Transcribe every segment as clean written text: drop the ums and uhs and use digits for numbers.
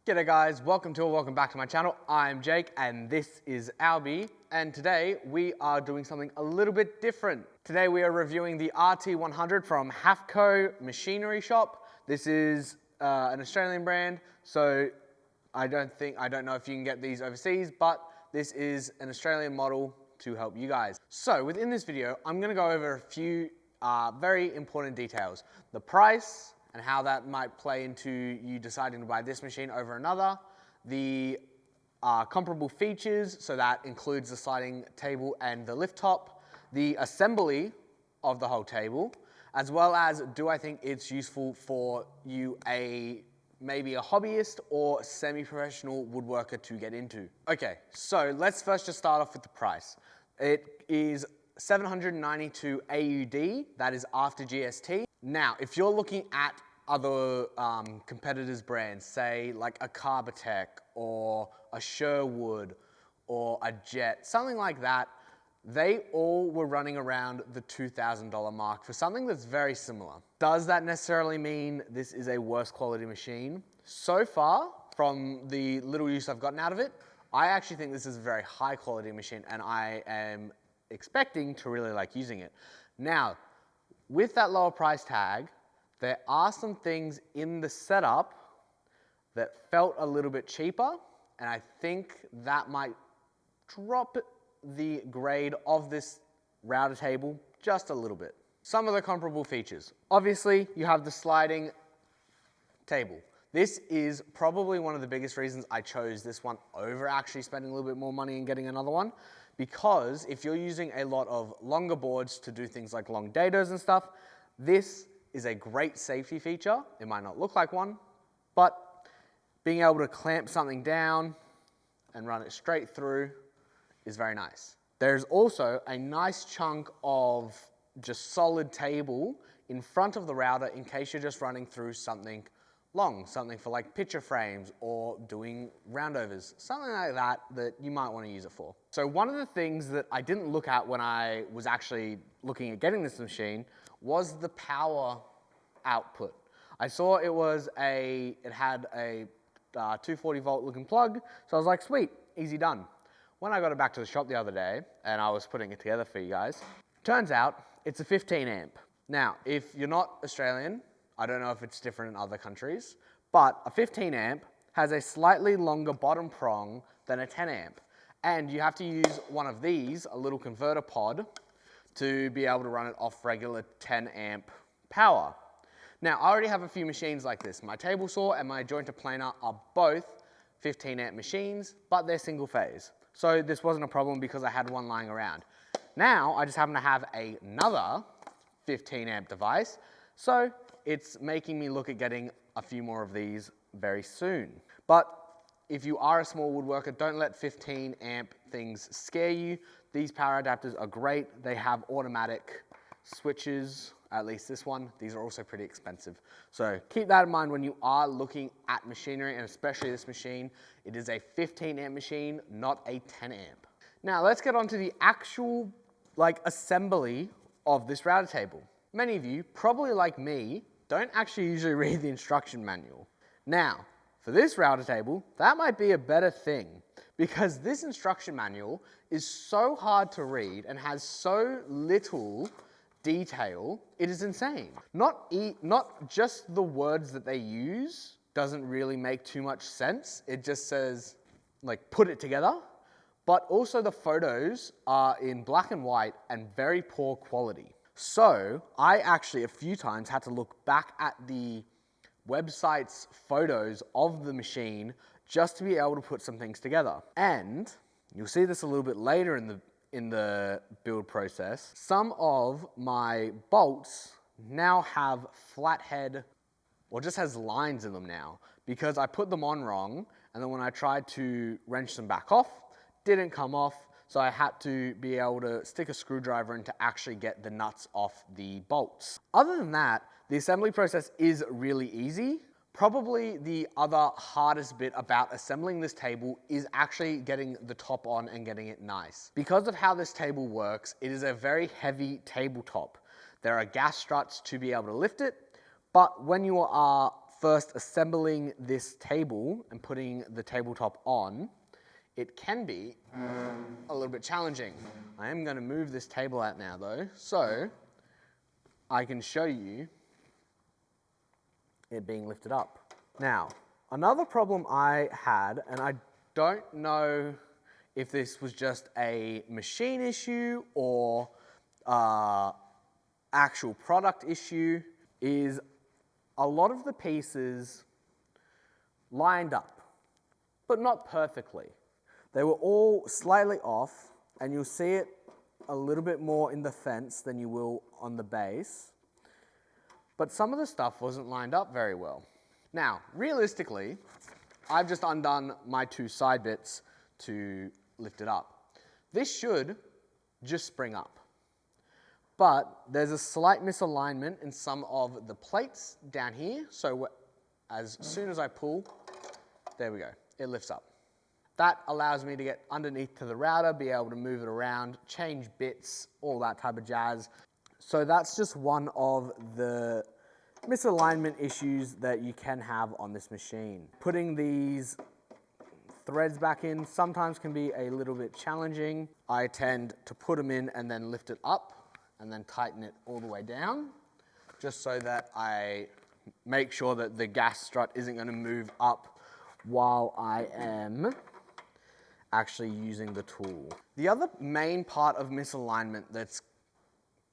G'day guys, welcome back to my channel. I'm Jake and this is Albie, and today we are doing something a little bit different. Today we are reviewing the RT100 from Hafco Machinery Shop. This is an Australian brand, so I don't know if you can get these overseas, but this is an Australian model to help you guys. So within this video, I'm gonna go over a few very important details. The price, and how that might play into you deciding to buy this machine over another. The comparable features, so that includes the sliding table and the lift top. The assembly of the whole table, as well as do I think it's useful for you, maybe a hobbyist or semi-professional woodworker to get into. Okay, so let's first just start off with the price. It is 792 AUD, that is after GST. Now, if you're looking at other competitors' brands, say like a Carbotech or a Sherwood or a Jet, something like that, they all were running around the $2,000 mark for something that's very similar. Does that necessarily mean this is a worse quality machine? So far, from the little use I've gotten out of it, I actually think this is a very high quality machine and I am expecting to really like using it. Now, with that lower price tag, there are some things in the setup that felt a little bit cheaper, and I think that might drop the grade of this router table just a little bit. Some of the comparable features. Obviously, you have the sliding table. This is probably one of the biggest reasons I chose this one over actually spending a little bit more money and getting another one. Because if you're using a lot of longer boards to do things like long dados and stuff, this is a great safety feature. It might not look like one, but being able to clamp something down and run it straight through is very nice. There's also a nice chunk of just solid table in front of the router in case you're just running through something long, something for like picture frames or doing roundovers, something like that that you might want to use it for. So one of the things that I didn't look at when I was actually looking at getting this machine was the power output. I saw it had a 240 volt looking plug, so I was like, sweet, easy done. When I got it back to the shop the other day and I was putting it together for you guys, turns out it's a 15 amp. Now, if you're not Australian, I don't know if it's different in other countries, but a 15 amp has a slightly longer bottom prong than a 10 amp. And you have to use one of these, a little converter pod, to be able to run it off regular 10 amp power. Now, I already have a few machines like this. My table saw and my jointer planer are both 15 amp machines, but they're single phase. So this wasn't a problem because I had one lying around. Now, I just happen to have another 15 amp device, so it's making me look at getting a few more of these very soon. But if you are a small woodworker, don't let 15 amp things scare you. These power adapters are great. They have automatic switches, at least this one. These are also pretty expensive. So keep that in mind when you are looking at machinery, and especially this machine. It is a 15 amp machine, not a 10 amp. Now let's get on to the actual assembly of this router table. Many of you, probably like me, don't actually usually read the instruction manual. Now, for this router table, that might be a better thing because this instruction manual is so hard to read and has so little detail, it is insane. Not just the words that they use doesn't really make too much sense. It just says, like, put it together. But also the photos are in black and white and very poor quality. So I actually a few times had to look back at the website's photos of the machine just to be able to put some things together. And you'll see this a little bit later in the build process. Some of my bolts now have flat head, or just has lines in them now, because I put them on wrong, and then when I tried to wrench them back off, didn't come off, so I had to be able to stick a screwdriver in to actually get the nuts off the bolts. Other than that, the assembly process is really easy. Probably the other hardest bit about assembling this table is actually getting the top on and getting it nice. Because of how this table works, it is a very heavy tabletop. There are gas struts to be able to lift it, but when you are first assembling this table and putting the tabletop on, it can be a little bit challenging. I am going to move this table out now though, so I can show you it being lifted up. Now, another problem I had, and I don't know if this was just a machine issue or actual product issue, is a lot of the pieces lined up, but not perfectly. They were all slightly off, and you'll see it a little bit more in the fence than you will on the base. But some of the stuff wasn't lined up very well. Now, realistically, I've just undone my two side bits to lift it up. This should just spring up. But there's a slight misalignment in some of the plates down here. So as soon as I pull, there we go, it lifts up. That allows me to get underneath to the router, be able to move it around, change bits, all that type of jazz. So that's just one of the misalignment issues that you can have on this machine. Putting these threads back in sometimes can be a little bit challenging. I tend to put them in and then lift it up and then tighten it all the way down, just so that I make sure that the gas strut isn't going to move up while I am actually using the tool. The other main part of misalignment that's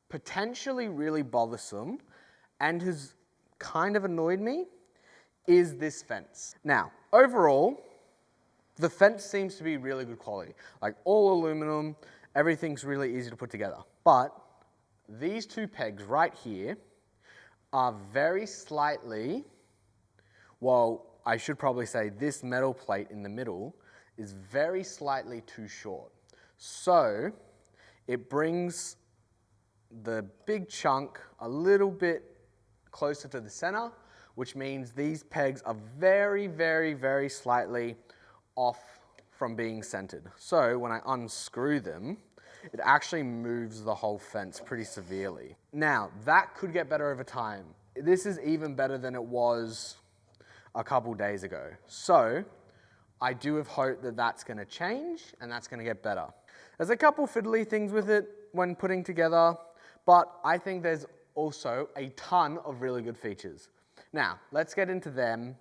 potentially really bothersome and has kind of annoyed me is this fence. Now, overall, the fence seems to be really good quality, like all aluminum, everything's really easy to put together. But these two pegs right here are very slightly, well, I should probably say this metal plate in the middle is very slightly too short. So it brings the big chunk a little bit closer to the center, which means these pegs are very, very, very slightly off from being centered. So when I unscrew them, it actually moves the whole fence pretty severely. Now, that could get better over time. This is even better than it was a couple days ago. So I do have hope that that's going to change and that's going to get better. There's a couple fiddly things with it when putting together, but I think there's also a ton of really good features. Now, let's get into them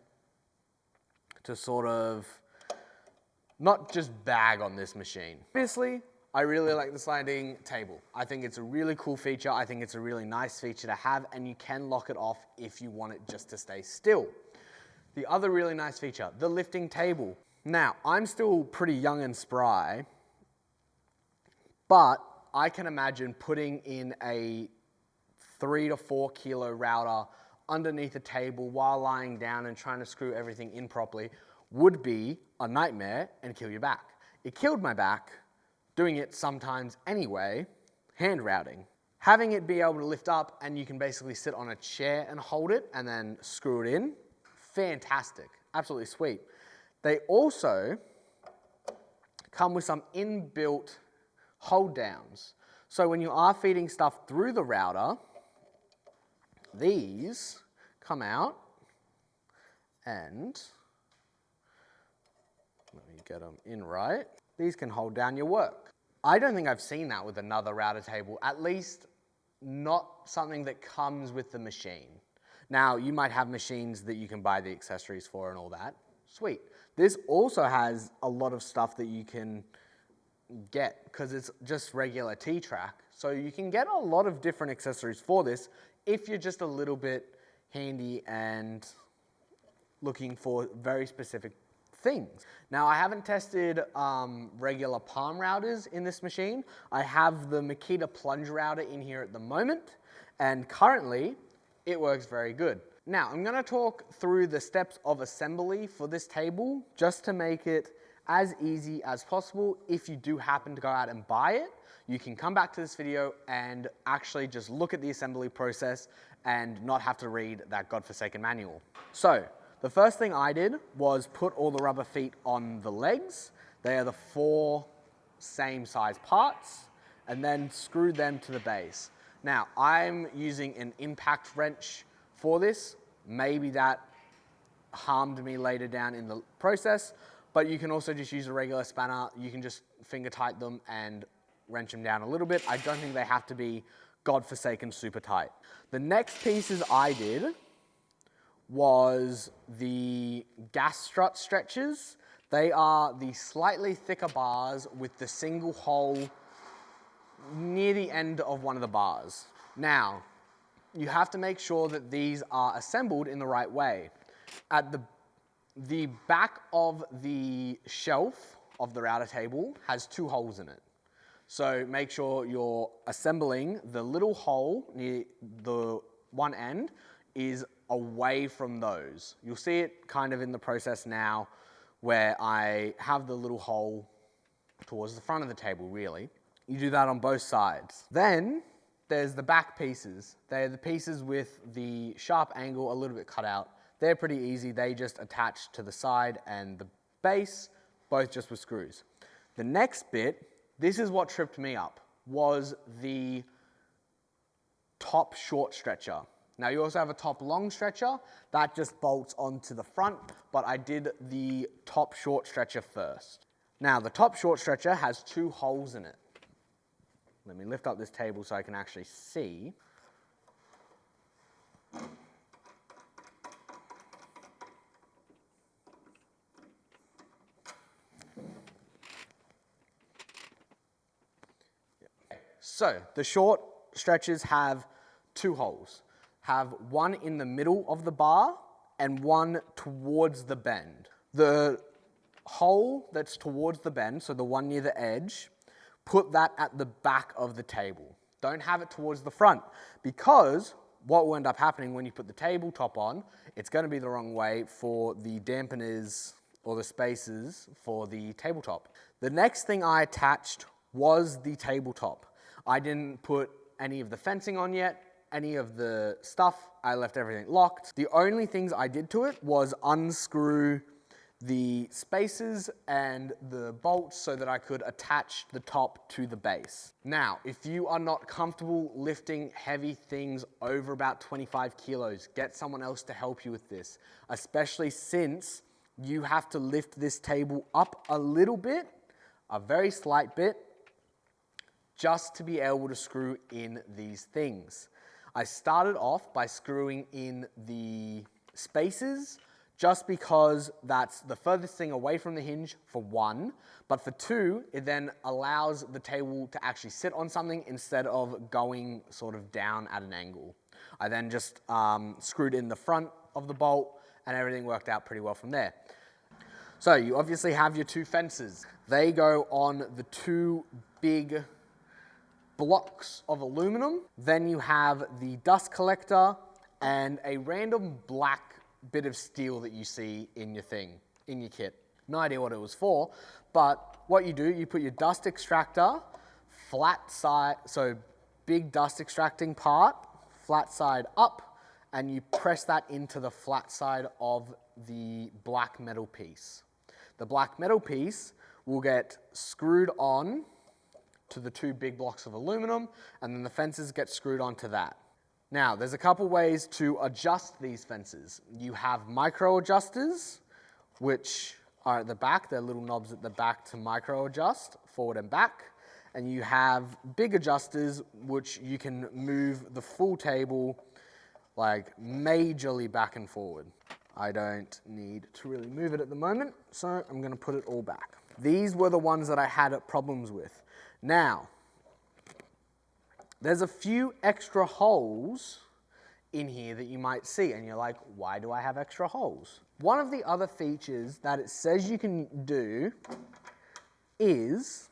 to sort of not just bag on this machine. Obviously, I really like the sliding table. I think it's a really cool feature. I think it's a really nice feature to have, and you can lock it off if you want it just to stay still. The other really nice feature, the lifting table. Now, I'm still pretty young and spry, but I can imagine putting in a 3 to 4 kilo router underneath a table while lying down and trying to screw everything in properly would be a nightmare and kill your back. It killed my back doing it sometimes anyway, hand routing. Having it be able to lift up and you can basically sit on a chair and hold it and then screw it in, fantastic, absolutely sweet. They also come with some inbuilt hold downs. So when you are feeding stuff through the router, these come out and, let me get them in right, these can hold down your work. I don't think I've seen that with another router table, at least not something that comes with the machine. Now, you might have machines that you can buy the accessories for and all that. Sweet. This also has a lot of stuff that you can get because it's just regular T-track. So you can get a lot of different accessories for this if you're just a little bit handy and looking for very specific things. Now, I haven't tested regular palm routers in this machine. I have the Makita plunge router in here at the moment, and currently it works very good. Now, I'm going to talk through the steps of assembly for this table just to make it as easy as possible. If you do happen to go out and buy it, you can come back to this video and actually just look at the assembly process and not have to read that godforsaken manual. So, the first thing I did was put all the rubber feet on the legs. They are the 4 same size parts, and then screw them to the base. Now, I'm using an impact wrench for this. Maybe that harmed me later down in the process, but you can also just use a regular spanner. You can just finger tight them and wrench them down a little bit. I don't think they have to be godforsaken super tight. The next pieces I did was the gas strut stretchers. They are the slightly thicker bars with the single hole near the end of one of the bars. Now, you have to make sure that these are assembled in the right way. At the back of the shelf of the router table has 2 holes in it. So make sure you're assembling the little hole near the one end is away from those. You'll see it kind of in the process now where I have the little hole towards the front of the table, really. You do that on both sides. Then there's the back pieces. They're the pieces with the sharp angle a little bit cut out. They're pretty easy. They just attach to the side and the base, both just with screws. The next bit, this is what tripped me up, was the top short stretcher. Now you also have a top long stretcher that just bolts onto the front, but I did the top short stretcher first. Now the top short stretcher has 2 holes in it. Let me lift up this table so I can actually see. So the short stretchers have 2 holes. Have one in the middle of the bar and one towards the bend. The hole that's towards the bend, so the one near the edge, put that at the back of the table. Don't have it towards the front, because what will end up happening when you put the tabletop on, it's going to be the wrong way for the dampeners or the spacers for the tabletop. The next thing I attached was the tabletop. I didn't put any of the fencing on yet, any of the stuff. I left everything locked. The only things I did to it was unscrew the spacers and the bolts so that I could attach the top to the base. Now, if you are not comfortable lifting heavy things over about 25 kilos, get someone else to help you with this, especially since you have to lift this table up a little bit, a very slight bit, just to be able to screw in these things. I started off by screwing in the spacers just because that's the furthest thing away from the hinge, for 1, but for 2, it then allows the table to actually sit on something instead of going sort of down at an angle. I then just screwed in the front of the bolt and everything worked out pretty well from there. So you obviously have your 2 fences. They go on the 2 big blocks of aluminum. Then you have the dust collector and a random black bit of steel that you see in your kit. No idea what it was for, but what you do, you put your dust extractor flat side, so big dust extracting part, flat side up, and you press that into the flat side of the black metal piece. The black metal piece will get screwed on to the 2 big blocks of aluminum, and then the fences get screwed onto that. Now, there's a couple ways to adjust these fences. You have micro adjusters, which are at the back. They're little knobs at the back to micro adjust forward and back. And you have big adjusters, which you can move the full table like majorly back and forward. I don't need to really move it at the moment, so I'm going to put it all back. These were the ones that I had problems with. Now, there's a few extra holes in here that you might see, and you're like, why do I have extra holes? One of the other features that it says you can do is,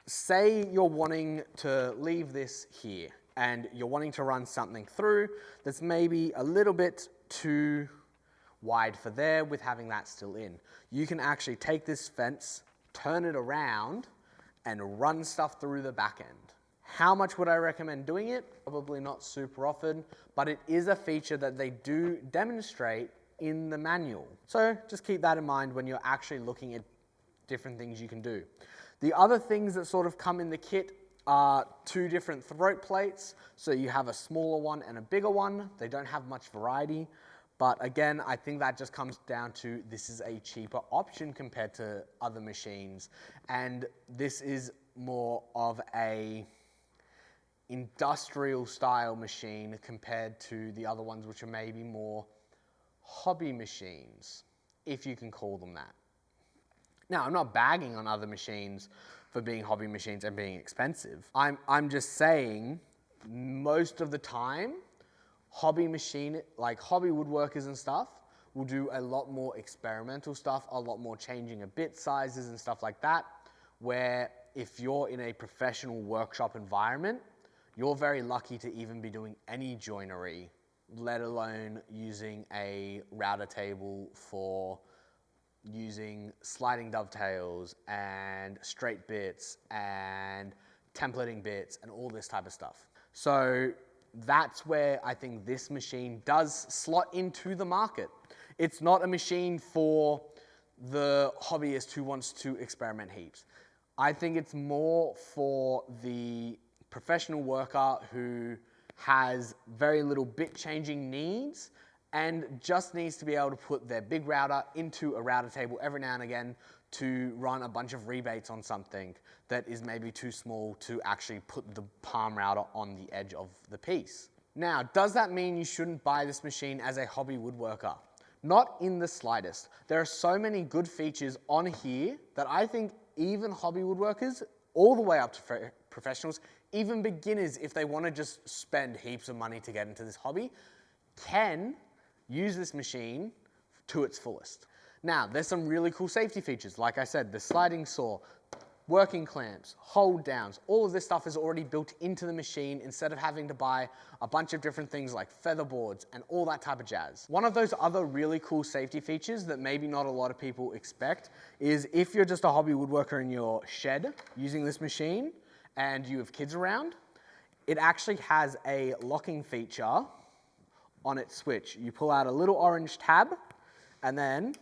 say you're wanting to leave this here, and you're wanting to run something through that's maybe a little bit too wide for there with having that still in. You can actually take this fence, turn it around, and run stuff through the back end. How much would I recommend doing it? Probably not super often, but it is a feature that they do demonstrate in the manual. So just keep that in mind when you're actually looking at different things you can do. The other things that sort of come in the kit are 2 different throat plates. So you have a smaller one and a bigger one. They don't have much variety, But again, I think that just comes down to this is a cheaper option compared to other machines. And this is more of a industrial style machine compared to the other ones, which are maybe more hobby machines, if you can call them that. Now, I'm not bagging on other machines for being hobby machines and being expensive. I'm just saying most of the time, hobby woodworkers and stuff will do a lot more experimental stuff, a lot more changing of bit sizes and stuff like that, where if you're in a professional workshop environment, you're very lucky to even be doing any joinery, let alone using a router table for using sliding dovetails and straight bits and templating bits and all this type of stuff. So that's where I think this machine does slot into the market. It's not a machine for the hobbyist who wants to experiment heaps. I think it's more for the professional worker who has very little bit changing needs and just needs to be able to put their big router into a router table every now and again to run a bunch of rebates on something that is maybe too small to actually put the palm router on the edge of the piece. Now, does that mean you shouldn't buy this machine as a hobby woodworker? Not in the slightest. There are so many good features on here that I think even hobby woodworkers, all the way up to professionals, even beginners, if they want to just spend heaps of money to get into this hobby, can use this machine to its fullest. Now, there's some really cool safety features. Like I said, the sliding saw, working clamps, hold downs, all of this stuff is already built into the machine instead of having to buy a bunch of different things like feather boards and all that type of jazz. One of those other really cool safety features that maybe not a lot of people expect is if you're just a hobby woodworker in your shed using this machine and you have kids around, it actually has a locking feature on its switch. You pull out a little orange tab and then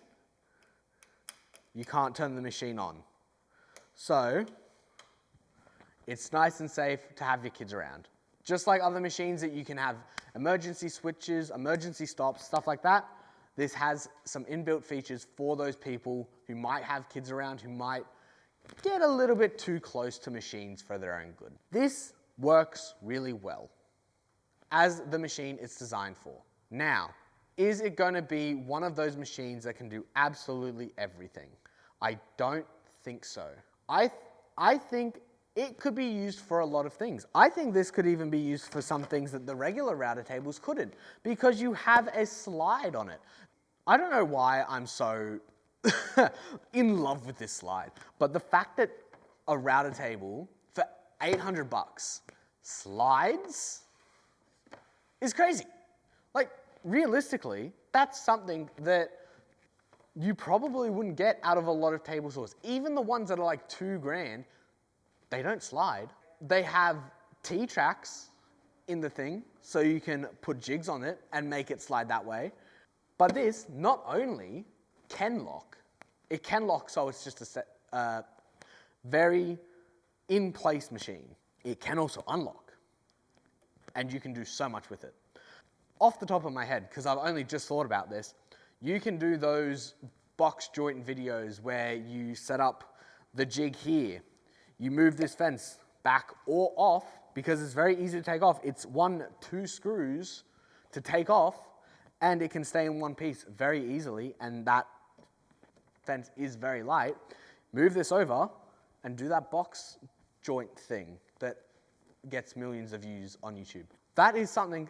you can't turn the machine on. So it's nice and safe to have your kids around. Just like other machines that you can have emergency switches, emergency stops, stuff like that, this has some inbuilt features for those people who might have kids around, who might get a little bit too close to machines for their own good. This works really well as the machine it's designed for. Now, is it going to be one of those machines that can do absolutely everything? I don't think so. I think it could be used for a lot of things. I think this could even be used for some things that the regular router tables couldn't, because you have a slide on it. I don't know why I'm so in love with this slide, but the fact that a router table for 800 bucks slides is crazy. Like, realistically, that's something that you probably wouldn't get out of a lot of table saws. Even the ones that are like $2,000, they don't slide. They have T-tracks in the thing, so you can put jigs on it and make it slide that way. But this not only can lock, it can lock, so it's just a very in-place machine. It can also unlock, and you can do so much with it. Off the top of my head, because I've only just thought about this, you can do those box joint videos where you set up the jig here, you move this fence back or off, because it's very easy to take off. It's 1-2 screws to take off, and it can stay in one piece very easily, and that fence is very light. Move this over and do that box joint thing that gets millions of views on YouTube. That is something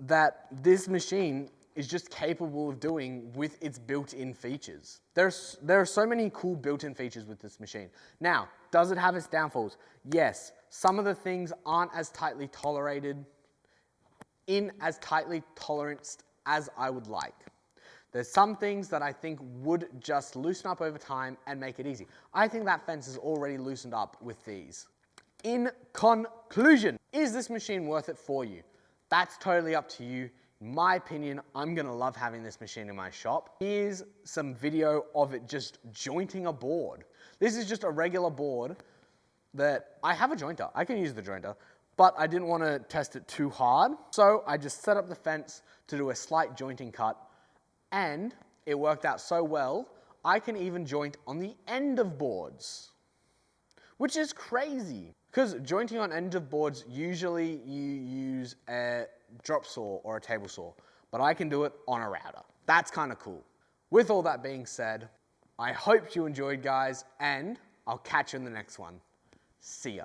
that this machine is just capable of doing with its built-in features. There are so many cool built-in features with this machine. Now, does it have its downfalls? Yes. Some of the things aren't as tightly tolerated, as tightly toleranced as I would like. There's some things that I think would just loosen up over time and make it easy. I think that fence is already loosened up with these. In conclusion, is this machine worth it for you? That's totally up to you. In my opinion, I'm gonna love having this machine in my shop. Here's some video of it just jointing a board. This is just a regular board that I have a jointer. I can use the jointer, but I didn't want to test it too hard. So I just set up the fence to do a slight jointing cut, and it worked out so well, I can even joint on the end of boards, which is crazy. Because jointing on ends of boards, usually you use a drop saw or a table saw, but I can do it on a router. That's kind of cool. With all that being said, I hope you enjoyed, guys, and I'll catch you in the next one. See ya.